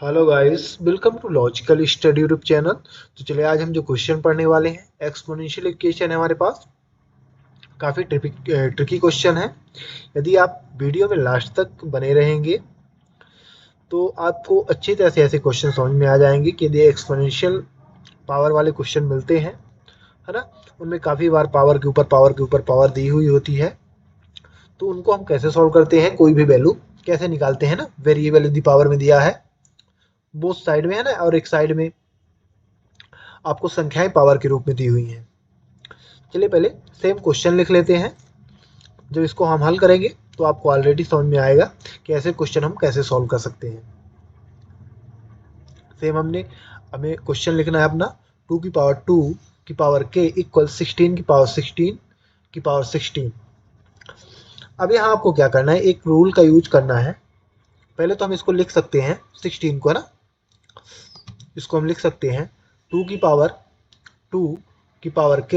Hello guys, welcome to Logical Study YouTube channel. तो चलिए आज हम जो क्वेश्चन पढ़ने वाले हैं, एक्सपोनेंशियल इक्वेशन है हमारे पास। काफ़ी ट्रिकी क्वेश्चन है। यदि आप वीडियो में लास्ट तक बने रहेंगे तो आपको अच्छी तरह से ऐसे क्वेश्चन समझ में आ जाएंगे कि यदि एक्सपोनेंशियल पावर वाले क्वेश्चन मिलते हैं, है ना, उनमें काफ़ी बार पावर के ऊपर पावर के ऊपर पावर दी हुई होती है। तो उनको हम कैसे सॉल्व करते हैं, कोई भी वैल्यू कैसे निकालते हैं ना, वेरिएबल यदि पावर में दिया है बोथ साइड में, है ना, और एक साइड में आपको संख्याएं पावर के रूप में दी हुई हैं। चलिए पहले सेम क्वेश्चन लिख लेते हैं। जब इसको हम हल करेंगे तो आपको ऑलरेडी समझ में आएगा कि ऐसे क्वेश्चन हम कैसे सॉल्व कर सकते हैं। सेम हमें क्वेश्चन लिखना है अपना 2 की पावर 2 की पावर k इक्वल 16 की पावर 16 की पावर 16। अब यहाँ आपको क्या करना है, एक रूल का यूज करना है। पहले तो हम इसको लिख सकते हैं 16 को, है ना, इसको हम लिख सकते हैं 2 की पावर 2 की पावर k,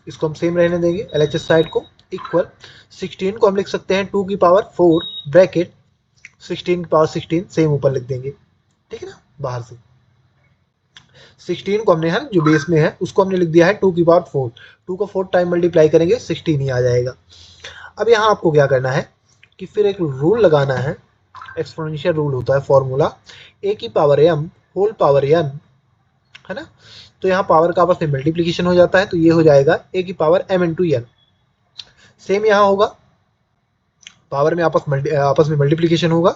इसको हम सेम रहने देंगे LHS साइड को, इक्वल 16 को हम लिख सकते हैं 2 की पावर 4 ब्रैकेट 16 की पावर 16 सेम ऊपर लिख देंगे, ठीक है ना। बाहर से 16 को हमने, है जो बेस में है उसको हमने लिख दिया है 2 की पावर 4। 2 को 4 टाइम मल्टीप्लाई करेंगे 16 ही आ जाएगा। अब यहाँ आपको क्या करना है कि फिर एक रूल लगाना है, एक्सपोनेंशियल रूल होता है फॉर्मूला a की power m whole power n, है ना। तो यहाँ पावर का आपस में मल्टीप्लीकेशन हो जाता है, तो ये हो जाएगा a की power m into n। Same यहाँ होगा, पावर में आपस में मल्टीप्लीकेशन होगा,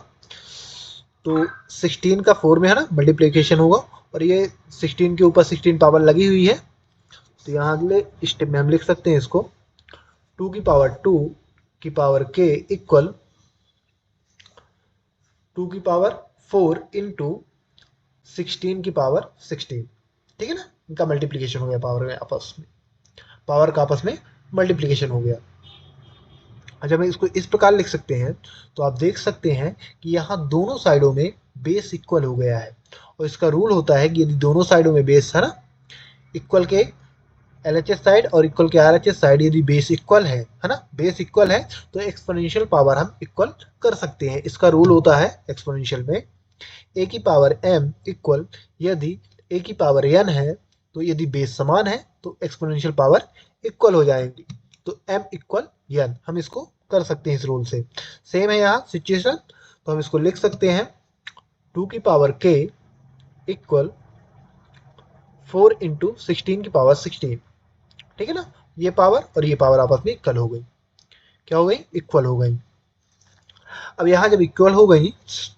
तो 16 का 4 में, है ना, मल्टीप्लीकेशन होगा, और ये 16 के ऊपर 16 पावर लगी हुई है। तो यहाँ अगले स्टेप में हम लिख सकते हैं इसको 2 की पावर 2 की पावर k इक्वल 2 की पावर 4 इंटू 16 की पावर 16, ठीक है ना। इनका मल्टीप्लीकेशन हो गया, पावर में आपस में, पावर का आपस में मल्टीप्लीकेशन हो गया। जब हम इसको इस प्रकार लिख सकते हैं तो आप देख सकते हैं कि यहाँ दोनों साइडों में बेस इक्वल हो गया है। और इसका रूल होता है कि यदि दोनों साइडों में बेस, है ना, इक्वल के LHS साइड और इक्वल के RHS साइड यदि बेस इक्वल है ना, बेस इक्वल है, तो एक्सपोनेंशियल पावर हम इक्वल कर सकते हैं। इसका रूल होता है एक्सपोनेंशियल में a की पावर m इक्वल, यदि a की पावर n है तो यदि बेस समान है तो एक्सपोनेंशियल पावर इक्वल हो जाएंगी। तो m इक्वल n हम इसको कर सकते हैं इस रूल से। सेम है यहाँ सिचुएशन, तो हम इसको लिख सकते हैं 2 की पावर k इक्वल 4 इंटू 16 की पावर 16, ठीक है ना। ये पावर और ये पावर आपस में इक्वल हो गई। क्या हो गई? इक्वल हो गई। अब यहाँ जब इक्वल हो गई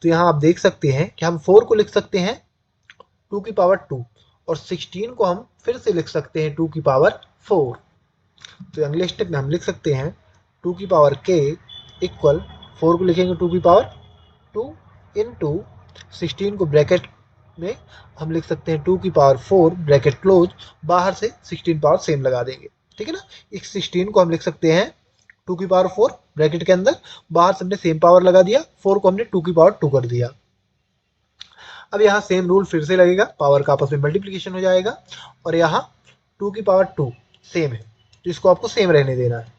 तो यहाँ आप देख सकते हैं कि हम 4 को लिख सकते हैं 2 की पावर 2, और 16 को हम फिर से लिख सकते हैं 2 की पावर 4। तो अगले स्टेप में हम लिख सकते हैं 2 की पावर k इक्वल 4 को लिखेंगे 2 की पावर 2 इंटू 16 को ब्रैकेट में हम लिख सकते हैं 2 की पावर 4 ब्रैकेट क्लोज, बाहर से 16 पावर सेम लगा देंगे, ठीक है ना। इस 16 को हम लिख सकते हैं 2 की पावर 4 ब्रैकेट के अंदर, बाहर से हमने सेम पावर लगा दिया, 4 को हमने 2 की पावर 2 कर दिया। अब यहाँ सेम रूल फिर से लगेगा, पावर का आपस में मल्टीप्लीकेशन हो जाएगा, और यहाँ 2 की पावर 2 सेम है, तो इसको आपको सेम रहने देना है।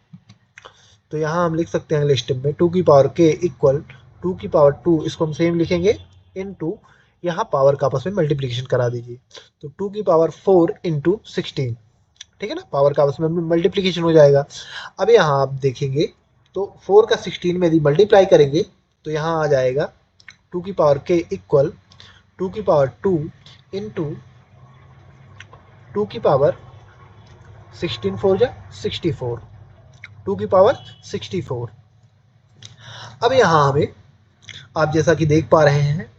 तो यहाँ हम लिख सकते हैं अगले स्टेप में 2 की पावर k इक्वल 2 की पावर 2, इसको हम सेम लिखेंगे इनटू, यहाँ पावर का आपस में मल्टीप्लीकेशन करा दीजिए, तो 2 की पावर 4 इंटू 16, ठीक है ना, पावर का आपस में मल्टीप्लीकेशन हो जाएगा। अब यहाँ आप देखेंगे तो 4 का 16 में यदि मल्टीप्लाई करेंगे तो यहाँ आ जाएगा 2 की पावर k इक्वल 2 की पावर 2 इंटू 2 की पावर 16 4 जा 64, 2 की पावर 64। अब यहाँ हमें, आप जैसा कि देख पा रहे हैं,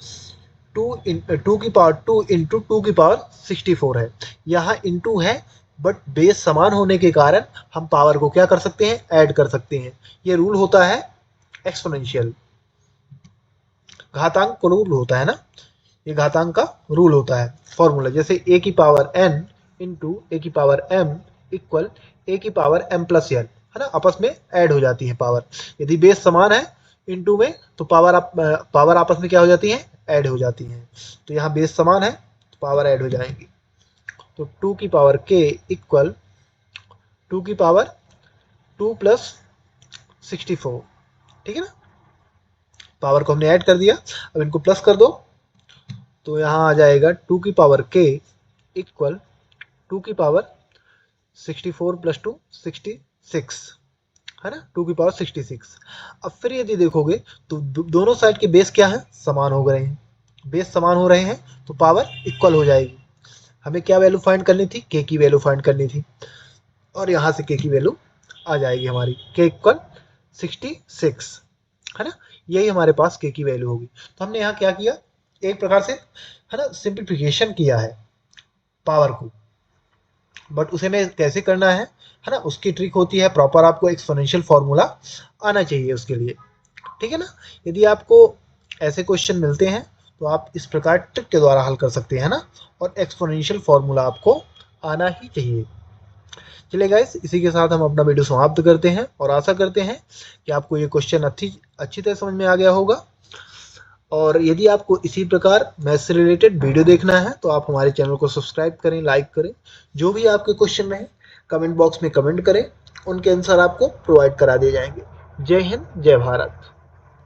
2 की पावर 2 इंटू 2 की पावर 64 है, यहाँ इंटू है, बट बेस समान होने के कारण हम पावर को क्या कर सकते हैं, ऐड कर सकते हैं। ये रूल होता है एक्सपोनेंशियल, घातांक का रूल होता है ना, ये घातांक का रूल होता है फॉर्मूला। जैसे a की पावर n इंटू a की पावर m इक्वल a की पावर m प्लस n, है ना, आपस में ऐड हो जाती है पावर। यदि बेस समान है इंटू में तो पावर आपस में क्या हो जाती है, ऐड हो जाती है। तो यहाँ बेस समान है तो पावर ऐड हो जाएंगी। तो 2 की पावर k इक्वल 2 की पावर 2 प्लस 64, ठीक है ना, पावर को हमने ऐड कर दिया। अब इनको प्लस कर दो तो यहाँ आ जाएगा 2 की पावर k इक्वल 2 की पावर 64 प्लस 2 66, है ना, 2 की पावर 66। अब फिर यदि देखोगे तो दोनों साइड के बेस क्या है, समान हो गए हैं, बेस समान हो रहे हैं तो पावर इक्वल हो जाएगी। हमें क्या वैल्यू फाइंड करनी थी, k की वैल्यू फाइंड करनी थी, और यहाँ से k की वैल्यू आ जाएगी हमारी, k इक्वल 66, है ना, यही हमारे पास k की वैल्यू होगी। तो हमने यहाँ क्या किया, एक प्रकार से, है ना, सिंप्लीफिकेशन किया है पावर को, बट उसे में कैसे करना है ना, उसकी ट्रिक होती है, प्रॉपर आपको एक्सपोनेंशियल फॉर्मूला आना चाहिए उसके लिए, ठीक है ना। यदि आपको ऐसे क्वेश्चन मिलते हैं तो आप इस प्रकार ट्रिक के द्वारा हल कर सकते हैं ना, और एक्सपोनेंशियल फॉर्मूला आपको आना ही चाहिए। चलिए गाइस, इसी के साथ हम अपना वीडियो समाप्त करते हैं, और आशा करते हैं कि आपको ये क्वेश्चन अच्छी तरह समझ में आ गया होगा। और यदि आपको इसी प्रकार मैथ से रिलेटेड वीडियो देखना है तो आप हमारे चैनल को सब्सक्राइब करें, लाइक करें, जो भी आपके क्वेश्चन रहे कमेंट बॉक्स में कमेंट करें, उनके आंसर आपको प्रोवाइड करा दिए जाएंगे। जय हिंद, जय भारत।